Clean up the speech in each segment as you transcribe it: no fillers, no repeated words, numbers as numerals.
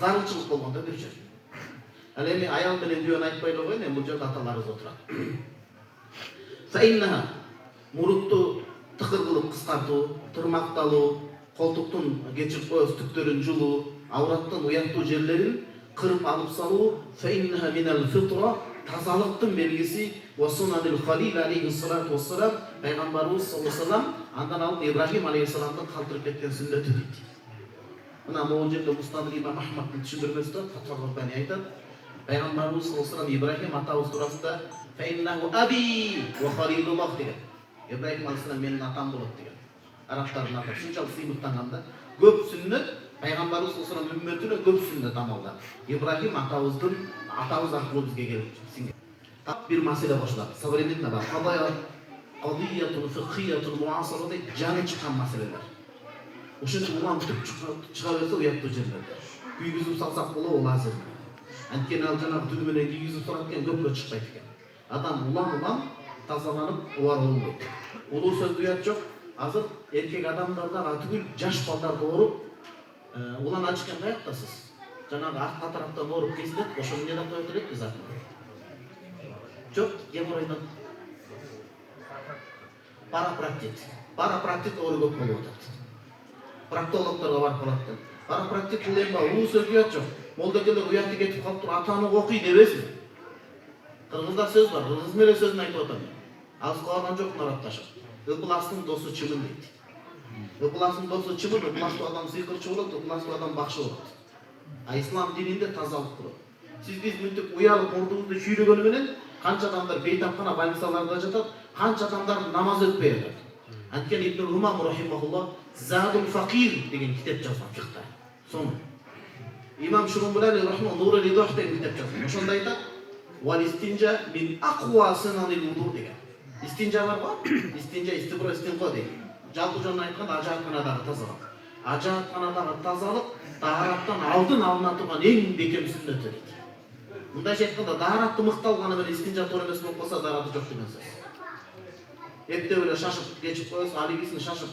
зарылчылык болгондо беришет. Ал эми аял менен дүйөнү айтпай эле коеюн, эми бул жерде аталарыбыз отурат. Фаиннаха мурутту тыкыр кылып кыскартуу, тырмакталуу, колтуктун кечирип коебуз түктөрүн жулуу, авраттын уяттуу жерлерин кырып алып салуу, фаиннаха минал фитра тазалыктын белгиси, ва сунанил халил алейхиссалату вассалам, пайгамбарыбыз саллаллаху алейхи вассалам андан алып Ибрахим алейхиссаламдын калтырып кеткен сүннөтү дейт. Мына бул жерде Мустадрик имам Ахмадтын түшүндүрмөсүндө Фатва Курбани айтат. Пайгамбарыбыз саллаллаху алейхи вассалам Ибрахим атабыз туурасында фаиннаху аби ва халилуллах деген. Ибрахим алейхиссалам менин атам болот деген. Арабтардын аты ушунчалык сыймыктанган да. Көп сүннөт пайгамбарыбыз саллаллаху алейхи вассалам үммөтүнө көп сүннөт амалдар. Ибрахим атабыз аркылуу бизге келип так бир маселе кошулат. Современный бар. Кадиятун фикхиятун муасара дейт, жаны чыккан маселелер. Ошону улам чыга берсе уяттуу жерлерде. Күйгүзүп салсак болобу ол азыр. Анткени ал жанагы түнү менен күйгүзүп турат экен, көпкө чыкпайт экен. Адам улам тазаланып убар болбойт. Улуу сөздү уят жок. Азыр эркек адамдарда түгүл жаш балдарда ооруп, улан ачкан каяктасыз? Жанагы артка тараптан ооруп кесилет, ошону эмне деп коет элек биз атын? Жок, геморройдон парапроктит оору көп болуп атат. Проктологторго барып калат экен. Парапроктит бул эми улуу сөз уят жок. Молдокелер уяты кетип калып туруп атаны окуй дебесин. Кыргызда сөз бар, кыргыз менен сөзүн айтып атам. Алыс калган жок нарапташып. Ыпластын досу чымын дейт. Ыпластын досу чымын, ыпластуу адам сыйкырчы болот, ыпластуу адам бакшы болот. А ислам дининде тазалык болот. Сиз биз мынтип уялып мурдуңузду шүйрөгөнү менен канча адамдар бейтапкана больницаларда жатат, канча адамдар намаз өтпөй жатат. Анткени Ибн Румам рахимахуллах Задул Факир деген китеп жазган фикта. Сону имам Шурумбулали рахимахуллах Нурул Идох деген китеп жазган. Ошондо айтат: "Вал истинжа мин аква сананил вуду" деген. Истинжа бар го? Истинжа истибро истинко дейт. Жалпы жөнүн айтканда ажаатканадагы тазалык. Ажаатканадагы тазалык таараттан алдын алына турган эң бекем сүннөтү дейт. Мындайча айтканда дааратты мыкталганы менен истинжа туура эмес болуп калса даараты жок деген сөз. Эптеп эле шашып кечип коесуз, алигисин шашып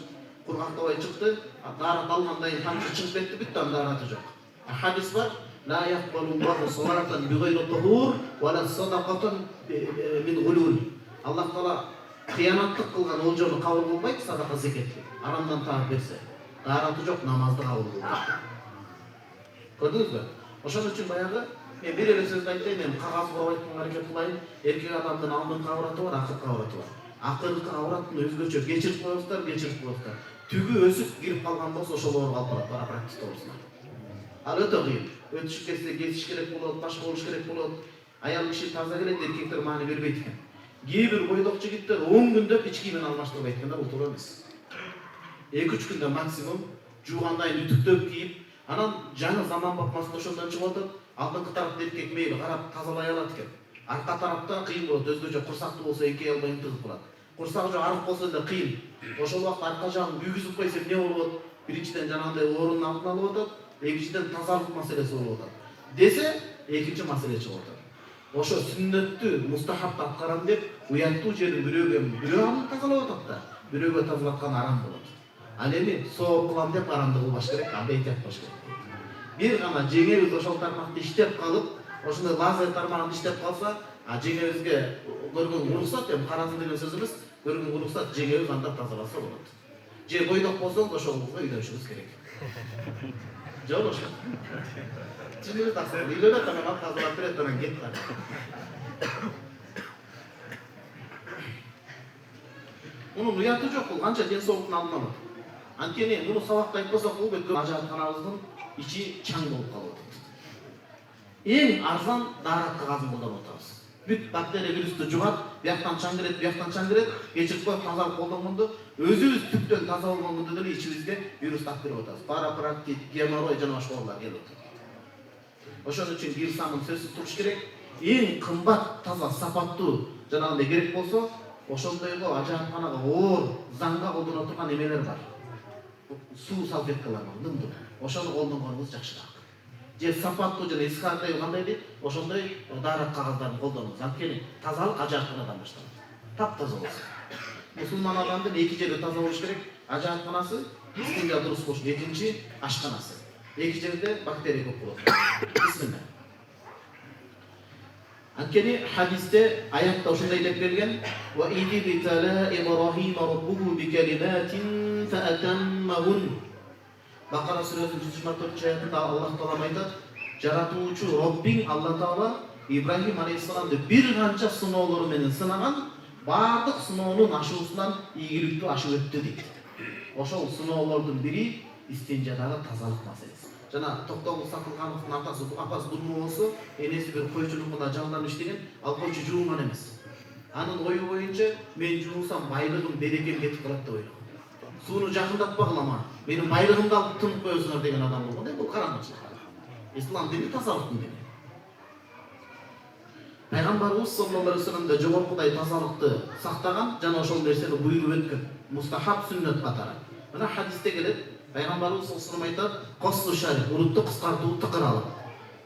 кургактабай чыкты, даарат алгандан кийин тамчы чыгып кетти, бүттү, анын даараты жок. Хадис бар: "Ла яқбалуллаху салатан бигайри тухур ва ла садақатан мин гулул." Аллах таала кыянаттык кылган олжону кабыл кылбайт, садака зекетти. Арамдан таап берсе, даараты жок намазды кабыл кылбайт. Көрдүңүзбү? Ошон үчүн баягы мен бир эле сөздү айтайын, мен кагаз кылып айтканга аракет кылайын. Эркек адамдын алдыңкы авраты бар, акыркы авраты бар. Акыркы авратын өзгөчө кечирип коесуздар. Түгү өсүп кирип калган болсо ошол ооруга алып барат, парапроктит оорусуна. Ал өтө кыйын. Өтүшүп кетсе кесиш керек болот, башка болуш керек болот. Аял киши таза келет, эркектер маани бербейт экен. Кээ бир бойдок жигиттер 10 күндө ич кийимин алмаштырбайт экен да, бул туура эмес. 2-3 күндө максимум жуугандан кийин үтүктөп кийип, анан жаңы заман бакмасында ошондон чыгып атат. Алдыңкы тарапта эркек мейли карап тазалай алат экен. Арка тарапта кыйын болот, өзгөчө курсактуу болсо эки албай тыгып калат. Курсагы жок арык болсо деле кыйын. Ошол убакта арка жагын күйгүзүп койсо эмне болот? Биринчиден жанагындай оорунун алдын алып атат, экинчиден тазалык маселеси болуп атат. Десе, экинчи маселе чыгып атат. Ошо сүннөттү, мустахапты аткарам деп, уяттуу жерин бирөө аны тазалап атат да, бирөөгө тазалаткан арам болот. Ал эми сооп кылам деп арамды кылбаш керек, андай жатпаш керек. Бир гана жеңебиз ошол тармакты иштеп калып, ошондой лазер тармагын иштеп калса, жеңебизге көргөн уруксат, эми карасын деген сөз эмес, көргөн уруксат жеңебиз анда тазаласа болот. Же бойдок болсоңуз ошол кызга үйлөнүшүңүз керек. Жок ошо. Чынында таксыр, үйлөнөт, анан тазалап берет, анан кетти. Мунун уяты жок, бул канча ден соолуктун алдын алат. Анткени муну сабакта айтпасак болбойт, бүткүл ажаатканабыздын ичи чаң болуп калып атат. Эң арзан даарат кагазын колдонуп атабыз. Бүт бактерия вирусту жугат, бияктан чаң кирет, кечирип коюп тазалап колдонгондо, өзүбүз түптөн таза болгондо деле ичибизге вирус тап берип атабыз. Парапроктит, геморрой жана башка оорулар келип атат. Ошон үчүн бир самын сөзсүз туруш керек. Эң кымбат, таза, сапаттуу жанагындай керек болсо, ошондойго ажаатканага оор, заңга колдоно турган эмелер бар. Суу салфеткалар бар, дымдуу. Ошону колдонгонуңуз жакшыраак. Же сапаттуу жана эскардай кандай дейт, ошондой даарат кагаздарын колдонуңуз. Анткени тазалык ажаатканадан башталат. Таптаза болсо. Мусулман адамдын эки жери таза болуш керек. Ажаатканасы, истинжа дурус болуш, экинчи ашканасы. Эки жерде бактерия көп болот. Бисмилlah. Анткени хадисте аятта ушундай деп келген: "Ва идибтала Ибрахим раббуху бикалиматин фаатаммахун." Бакара сүрөсүнүн 124-аятында Аллах Таала айтат: "Жаратуучу Роббиң Алла Таала Ибрахим алейхиссаламды бир канча сыноолор менен сынаган, бардык сыноонун ашуусунан ийгиликтүү ашып өттү" дейт. Ошол сыноолордун бири истинжадагы тазалык маселеси. Жана Токтогул Сакылгановдун апасы Дурму болсо, энеси бир койчулугунда жалданып иштеген, ал койчу жууган эмес. Анын ою боюнча мен жуусам байлыгым, берекем кетип калат деп ойлогон. Сууну жакындатпагыла ма, менин байлыгымды алып тынып коесуңар деген адам болгон. Бул караңгычылык. Ислам дини тазалыктын дини. Пайгамбарыбыз саллаллаху алейхи вассалам да жогоркудай тазалыкты сактаган, жана ошол нерсени буйруп өткөн. Мустахаб сүннөт катары. Мына хадисте келет, Пайгамбарыбыз саллаллаху алейхи вассалам айтат: "Косу шариф, урутты кыскартуу, тыкыр алып,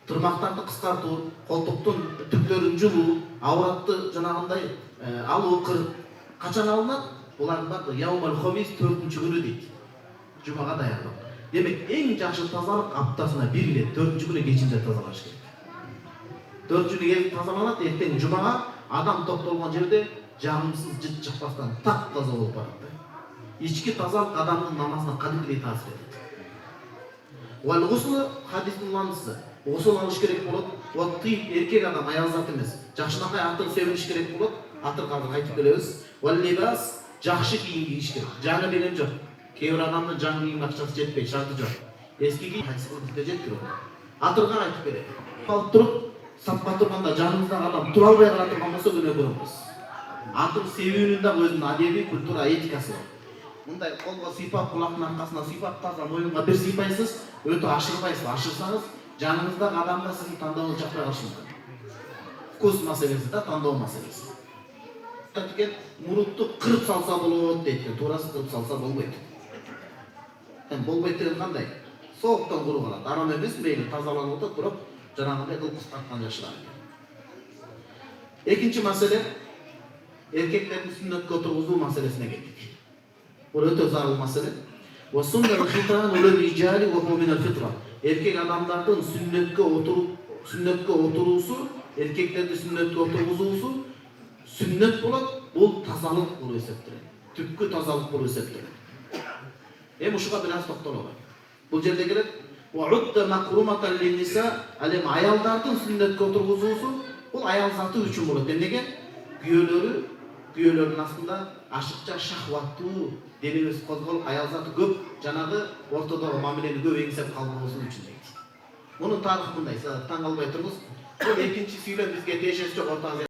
тырмактарды кыскартуу, колтуктун түктөрүн жулуу, авратты жанагындай алуу, кырып качан алынат? Булардын баары яумал хомис 4-күнү дейт. Жумага даярдык. Демек, эң жакшы тазалык аптасына бир ирет 4-күнү кечинде тазалаш керек. 4-күнү келип тазаланат, эртең жумага адам топтолгон жерде жагымсыз жыт чыкпастан так таза болуп барат. Ички тазалык адамдын намазына кадимдей таасир этет. Вал гусл хадистин маңызы. Гусул алыш керек болот. Ваттый эркек адам аял зат эмес. Жакшынакай атыр себилиш керек болот. Атыр казыр айтып келебиз. Вал либас жакшы кийим кийиш керек. Жаңы деген жок. Кээ бир адамдын жаңы кийим акчасы жетпейт, шарты жок. Эски кийим хадисте жеткирет. Атырга айтып берет. Алып туруп сапка турганда жаныңыздагы адам тура албай кала турган болсо күнөө көрөбүз. Атыр себүүнүн да өзүнүн адеби, культура, этикасы бар. Мындай колго сыйпап, кулактын аркасына сыйпап, таза моюнга бир сыйпайсыз, өтө ашырбайсыз. Ашырсаңыз, жаныңыздагы адамга сиздин тандооңуз жакпай калышы мүмкүн. Вкус маселеси да, тандоо маселеси. Аткен мурутту кырып салса болот дейт, туурасы кырып салса болбойт. Болбойт деген кандай? Сооктон куру калат. Арам эмес, мейли тазаланып отот, бирок жанагындай кылып кыскарткан жакшыраак. Экинчи маселе эркектердин сүннөткө отургузуу маселесине келдик. Бул өтө зарыл маселе. Ва суннатул хитан улul rijali wa huwa min al-fitra. Эркек адамдардын сүннөткө отуруусу, эркектерди сүннөткө отургузуусу сүннөт болот. Бул тазалык болуп эсептелет. Түпкү тазалык болуп эсептелет. Ушуга бир аз токтололу. Бул жерде келет: "Ва удда макруматан лин-ниса", алем аялдардын сүннөткө отургузуусу бул аял заты үчүн болот. Эмнеге? Күйөөлөрдүн астында ашыкча шахваттуу денебиз козголуп, аял заты көп, жанагы ортодогу мамилени көп эңсеп калбоосу үчүн дейт. Мунун тарыхы мындай, таң калбай турбуз. Бул экинчи сүйлөм бизге тиешеси жок.